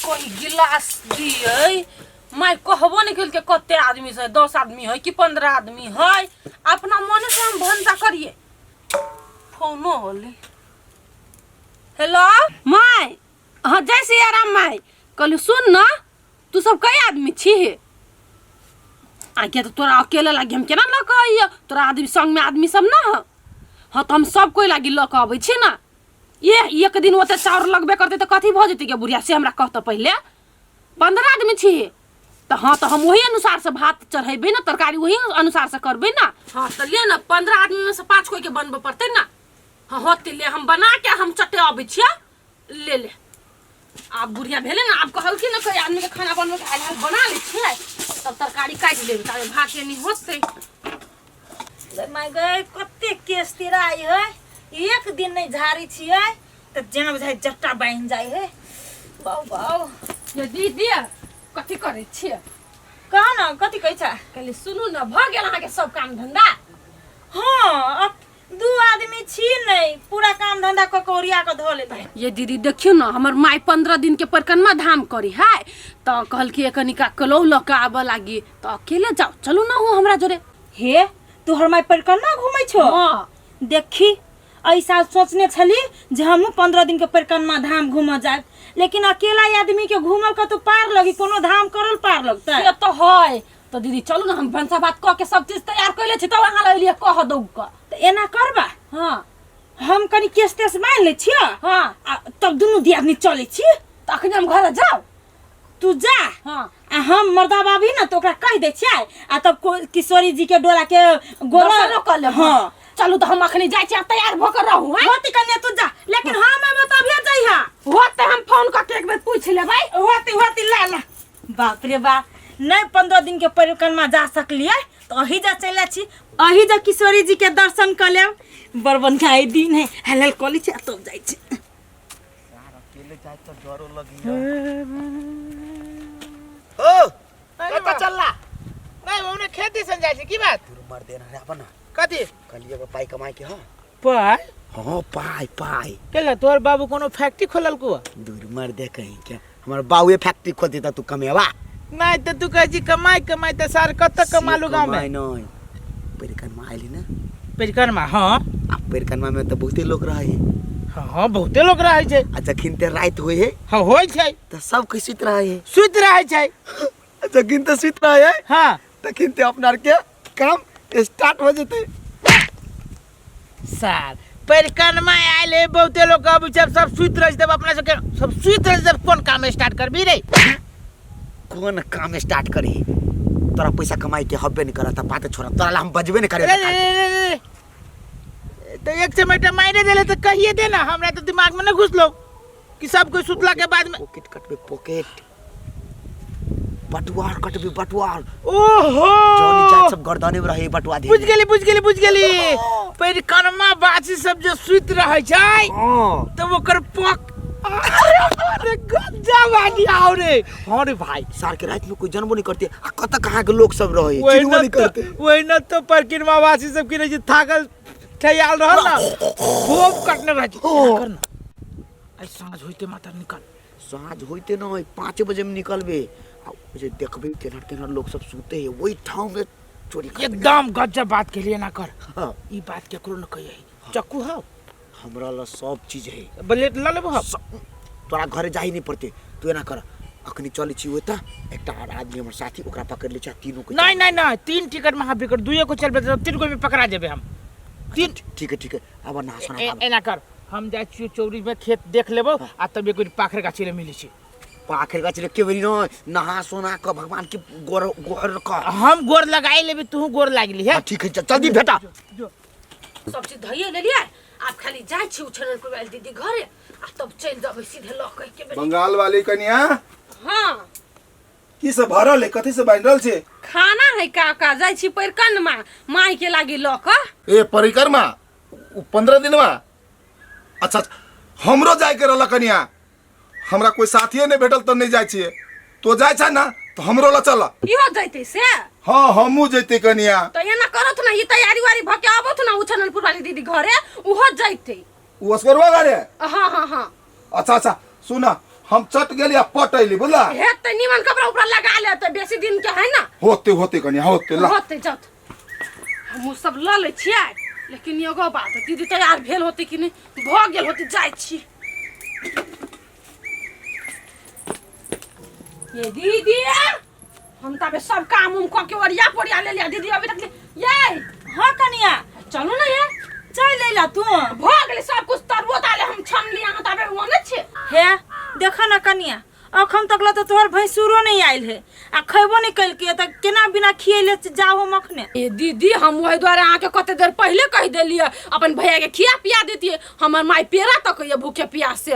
कोई गिलास दिए मैं कहबो नहीं खेल के कते आदमी से 10 आदमी है कि 15 आदमी है अपना मन से हम भंजा करिए फोनो होली हेलो माय हाँ जय सिया राम माय कहलू सुन ना तू सब कई आदमी छी आगे तो तोरा अकेले लागी हम केना लक आइए तोरा आदमी संग में आदमी सब ना हाँ तो हम सब कोई लागी लक आबै छी ना ये एक दिन ओते चाउर लगबे करते तो कथी भ जते के बुढ़िया से हमरा कहत पहले 15 आदमी छी तो हाँ तो हम वही अनुसार से भात चढ़ेबे ना तरकारी वही अनुसार से करबे ना हाँ तो ले ना 15 आदमी में से 5 कोई के बनबे पड़ते ना हाँ होते ले हम बना के हम चटे आबै छिया ले आप बुढ़िया भेले ना आप कहल कि ना कोई आदमी के खाना बनबे के हाल बना ले छिए तब तरकारी काट लेबे ताबे भात के नहीं होते मैं गए कते केस तेरा आई है एक दिन नहीं झाड़ी छिए तो जेना बुझाय जट्टा बाइन जाय है बाऊ बाऊ ये दीदी कथी करे छिए कहा ना कथी कहै छ कहली सुनू ना भ गेल अहाँ के सब काम धंधा हाँ अब 2 आदमी छी नहीं पूरा काम धंधा ककोरिया के धो लेते ये दीदी देखियो ना हमर माई 15 दिन के परिक्रमा धाम करी है तो कहल कि एकनिका कलौ लक आबे लागी तो अकेले जाओ चलू ना हो हमरा जोरे हे तू हर माई परिक्रमा घुमै छो हां देखी ऐसा सोचने छली जे हम 15 दिन के परिक्रमा धाम घूम जाए लेकिन अकेला आदमी के घूमल का तो पार लगी कोनो धाम करल पार लगता ये तो है तो दीदी चलू ना हम भंसा भात क के सब चीज तैयार कर ले छी तब अहाँ ले लिए कह दऊ क तो एना करबा हां हम कनी केस तेस मान ले छियो हां तब दुनु दी आदमी चले छी त अखन हम घर जाओ तू जा हां हम मर्दा बाबी ना तो ओकरा कह दे छियै आ तब किशोरी जी के डोला के गोला कर ले हां चलू तो हम अखनी जाय छी तैयार भ कर रहू हैं होती कन्या तू जा लेकिन हम बता भेज जाइहा होते हम फोन करके एक बेर पूछ लेबै होती ला बाप रे बा नहीं 15 दिन के परिक्रमा जा सकलिए तो अही जा चले छी अही जा किशोरी जी के दर्शन कर लेब बरबन का दिन है हलल कॉलेज छ तब जाय छी यार अकेले जाय तो डरो लगी ओ पता चलला नहीं ओने खेती से जाय छी की बात दूर मार देना रे अपन कथी कलिया के पाई कमाई के हां पाई हां पाई केला तोर बाबू कोनो फैक्ट्री खोलल को दूर मार दे कहीं के हमर बाबूए फैक्ट्री खोल देता तू कमेवा नहीं तो तू कह जी कमाई तो सार कत कमालू गांव में नहीं परिक्रमा आइली ना परिक्रमा हां अब परिक्रमा में तो बहुते लोग रहे हां बहुते लोग रहे छै अच्छा खिनते रात होय है हां होय छै तो सब के सुत रहे है सुत रहे छै अच्छा खिनते सुत रहे है हां तो खिनते अपना के काम स्टार्ट हो जते सार परिक्रमा आइले बहुते लोग अब सब सुत रहे तब अपना सब सुत रहे जब कौन काम स्टार्ट करबी रे कौन काम स्टार्ट करी तोरा पैसा कमाई के हब्बे नहीं करता बात छोड़ा तोरा ला हम बजबे नहीं करे तो एक चमेटा मायने देले तो कहिए दे ना हमरा तो दिमाग में न घुसलो कि सब कोई सुतला के बाद में पॉकेट कटबे पॉकेट बटुआर कटबे बटुआर ओहो जॉनी जात सब गर्दने में रहे बटुआ दे बुझ गेली परिक्रमा बासी सब जो सुत रहे छै हां तो ओकर पक अरे गज्जा वाली आओ रे हां रे भाई सार के रात में कोई जन्म नहीं करते आ कत कहां के लोग सब रहे चिन्हवा नहीं करते वही न तो परिक्रमा बासी सब की रहे थाकल ठयाल रहल ना खूब कटने रहे करना आई सांझ होइते माता निकल साँझ होइते न 5 बजे में निकलबे आ जे देखबे केना लोग सब सोते है वही ठाव में चोरी कर एकदम गजब बात के लिए ना कर हां ई बात केकरो न कहिए चक्कू हां हमरा ला सब चीज है ब्लेड ला लेबो तोरा घरे जाई नहीं पड़ते तू एना कर अखनी चली छी होता एकटा आदमी हमर साथी ओकरा पकड़ ले छ तीनों को नहीं 3 टिकट में हाफ टिकट दुइए को चलबे तो 3 को में पकड़ा जेबे हम 3 ठीक है अब ना सुना एना कर हम जाय छी चौरी में खेत देख लेबो आ तब एक पाखर गाछी ले मिली छी पाखर गाछ के बरी न नहा सोना क भगवान के गोर क हम गोर लगाई लेबे तू गोर लागली है ठीक है जल्दी भेटा सब चीज धइए ले लिया आप खाली जाय छी उछरल को दीदी घरे आ तब चल जाबे सीधे ल कह के बंगाल वाली कन्या हां की सब भरल है कथि से बांधल छे खाना है का जाय छी परिक्रमा माई के लागी ल क ए परिक्रमा 15 दिनवा अच्छा हमरो जाय के रहल कन्या हमरा कोई साथीए नहीं भेटल त नहीं जाय छिए तो जाय छ ना तो हमरो ला चल इहो जैते से हां हमहू जैते कन्या तो एना करत ना ई तैयारी वारी भके आबत ना उछनलपुर वाली दीदी घरे उहो जैते उसकरवा गरे हां अच्छा सुना हम चट गेली आ पट अइली बोला हे त निमन कपड़ा ऊपर लगा ले त बेसी दिन के है ना होते होते कनिया होते ला होते जात हम सब ल ले छियै लेकिन एगो बात दीदी तैयार भेल होते कि नहीं भ गेल होते जाय छी ये दीदी हम तबे सब काम उम क के ओरिया पोरिया ले लिया दीदी अभी तक ये हाँ कनिया चलो ना ये चल लेला तू भ गेल सब कुछ तरबो ताले हम छन लिया ना तबे ओने छे हे देखा ना कनिया अखन तक ला तो तोहर भैंसुरो नहीं आइल है आ खैबो नहीं कल के त केना बिना खियले जाओ हम अखने ए दीदी हम वही द्वारा आके कते देर पहले कह देलिए अपन भैया के खिया पिया देतिए हमर माई पेरा तक ये भूखे प्यास से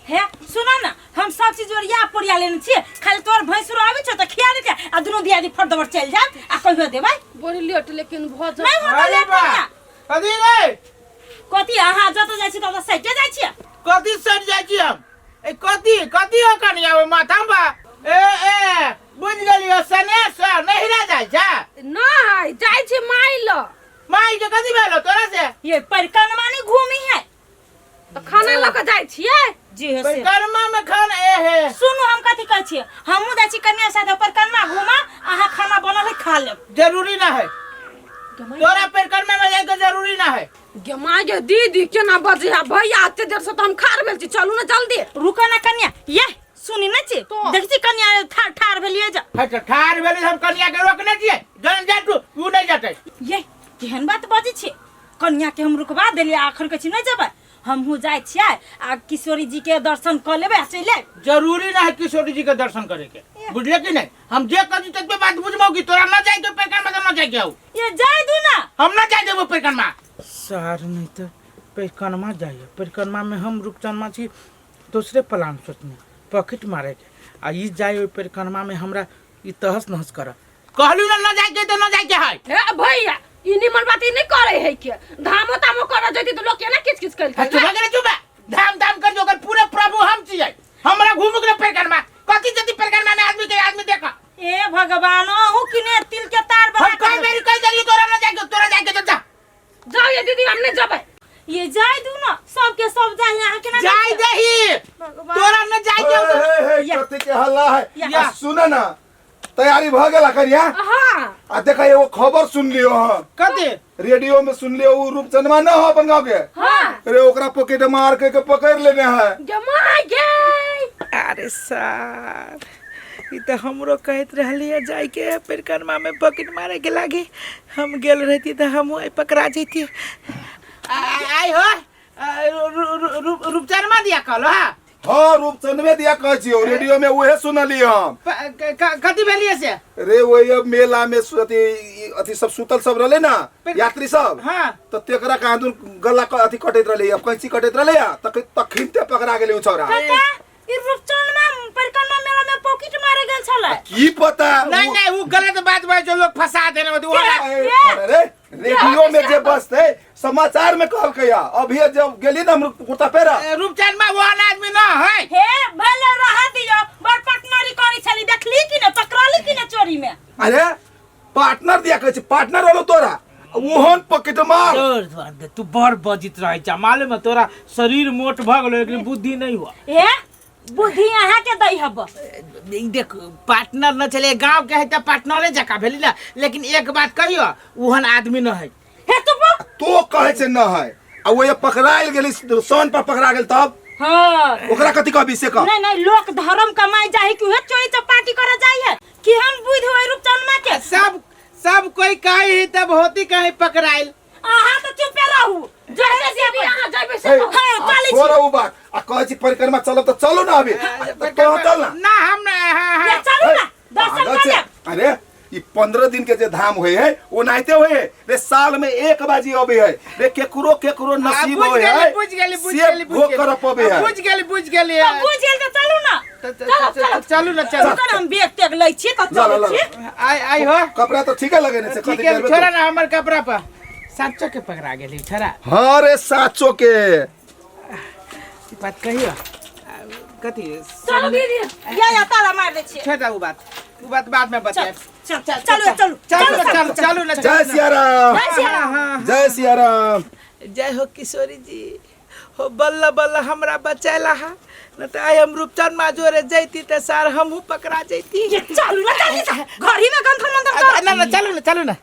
हे सुना ना हम सब चीज ओरिया पोरिया लेने छिए खाली तोहर भैंसुरो आबै छ त खिया देते आ दुनु दियादी फट दबर चल जा आ कहियो देबै बड़ी लेट लेकिन बहुत नहीं होता ले कनिया कथी रे कथी अहाँ जत जाइ छी त साइडे जाइ छी कथी सट जाइ छी हम ए कथी हो कनिया ओइ माथा बा ए बुझ गेलियो सने स नहिरा जाइ छ नहीं जाय छी माई ल माई के कथी भेलो तोरा से ये परिक्रमा नहीं घूमी है तो खाना ल के जाय छियै जी है से परिक्रमा में खाना ए हे सुनु हम कथी कहै छी हमहु जाइ छी कन्या साथे परिक्रमा घुमा अहाँ खाना बनल है खा लेब जरूरी ना है तोरा परिक्रमा में जाए के जरूरी ना है गमा के दीदी केना बजे है भैया आते देर से तो हम खार भेल छी चलू ना जल्दी रुका ना कन्या ये सुनी ना छी तो। देख छी कन्या ठार भेलिए जा अच्छा ठार भेली हम कन्या के रोकने छिए जन जा तू नहीं जाते ये केहन बात बाजी छी कन्या के हम रुकवा देलिए आखर के छी नहीं जेबै हमहु जाइ छियै आ किशोरी जी के दर्शन क लेबै आ चले जरूरी ना है किशोरी जी के दर्शन करे के बुझले कि नहीं हम जे कभी तक पे बात बुझमौगी तोरा ना जाए के परिक्रमा में ना जाए के आऊ ये जाय दू ना हम ना जाए देबो परिक्रमा सर नहीं तो परिक्रमा जाइए परिक्रमा में हम रुकचनमा छी दूसरे प्लान सोचने पॉकेट मारे के आ ई जाए ओइ परिक्रमा में हमरा ई तहस नहस कर कहलू ना जाए के तो ना जाए के है ए भैया ई निमन बात ई नहीं करे है के धामो तामो कर जति तो लोग केना किच किच कर चुप करे चुप धाम धाम कर जो कर पूरे प्रभु हम छिए हमरा घूम के परिक्रमा कथि जति परिक्रमा में आदमी देखा ए भगवान हु किने तिल के तार बना हम कई बेरी कह देली तोरा ना जाए के जा जाओ ये दीदी हम नहीं जबै ये जाय दू ना सबके सब जाय यहाँ के ना जाए दही तोरा ना जाए के कथी के हल्ला है या। आ सुन ना तैयारी भ गेला कनिया हां आ देखा एगो खबर सुन लियो हां कथि रेडियो में सुन लियो उ रूपचंदमा ना हो अपन गांव के हां अरे ओकरा पॉकेट मार के पकड़ लेने है गमा गे अरे सर ई तो हमरो कहत रहलिए जाए के परिक्रमा में पॉकेट मारे के लागे हम गेल रहती तो हम पकड़ा जैती आई हो रूपचंदमा दिया कहलो हाँ रूपचंदमे दिया कह छियो रेडियो में उहे सुनली हम कथी भेलिए से रे वही अब मेला में अथी सब सुतल सब रहले ना यात्री सब हाँ तो तेकरा कहाँ दून गला अथी कटैत रहले अब कैंची कटैत रहले तखिन ते पकड़ा गेले उ छौरा काका ई रूपचंद में परिक्रमा मेला में पॉकेट मारे गेल छले की पता नहीं वो गलत बात भाई जो लोग फंसा देने में अरे रेडियो में जे बसते समाचार में कहल कया अभी जब गेली ना हम कुर्ता पेरा रूपचंदमा वो आदमी ना है हे भले रहा दियो बड़ पार्टनरी करी छली देखली कि ने पकड़ली कि ने चोरी में अरे पार्टनर दिया कहै छै पार्टनर वाला तोरा ओहन पॉकेट मार तू बड़ बजित रहे जा मालूम है तोरा शरीर मोट भ गेलो लेकिन बुद्धि नहीं हुआ हे बुद्धि यहाँ के दई हब देख पार्टनर न चले गांव के है त पार्टनरे जका भेली ना लेकिन एक बात कहियो ओहन आदमी न है हे तो कहै छै न है आ वो पकड़ायल गेली सोन पर पकड़ा गेल तब हां ओकरा कथि कहबी से कह नहीं लोक धर्म कमाई जाहि कि हे चोरी चपाटी करे जाई है कि हम बुद्धि होय रूपचंदमा के सब कोई कहे है तब होती कहे पकड़ाइल आहा तो चुपे रहू जैसे दीदी यहां जाबे से छोरा उ बात आ कहै छी परिक्रमा चलब त चलो ना अभी तो चल ना ना हम ना ये चलू ना दर्शन कर ले अरे ई 15 दिन के जे धाम होय है वो नाइते होय है रे साल में एक बाजी अबे है रे केकरो नसीब होय है बुझ गेली भोग कर पबे है बुझ गेली बुझ गेल तो चलू ना चलू ना चलो तो हम बैग टैग लै छी त चलै छी आई हो कपड़ा तो ठीक है लगेने से ठीक है छोरा ना हमर कपड़ा पर साचो के पकड़ा गेली छोरा हां रे साचो के बात कहियो कथी चलो दीदी या ताला मार दे छी छोटा वो बात बाद में बताए चलो ना जय सिया राम जय सिया राम जय सिया राम जय हो किशोरी जी हो बल्ला बल्ला हमरा बचाला हा न त आई हम रूपचंद मा जोरे जैती त सर हमहू पकड़ा जैती ये चल ना घर ही में गंथन मंथन कर ना चलो ना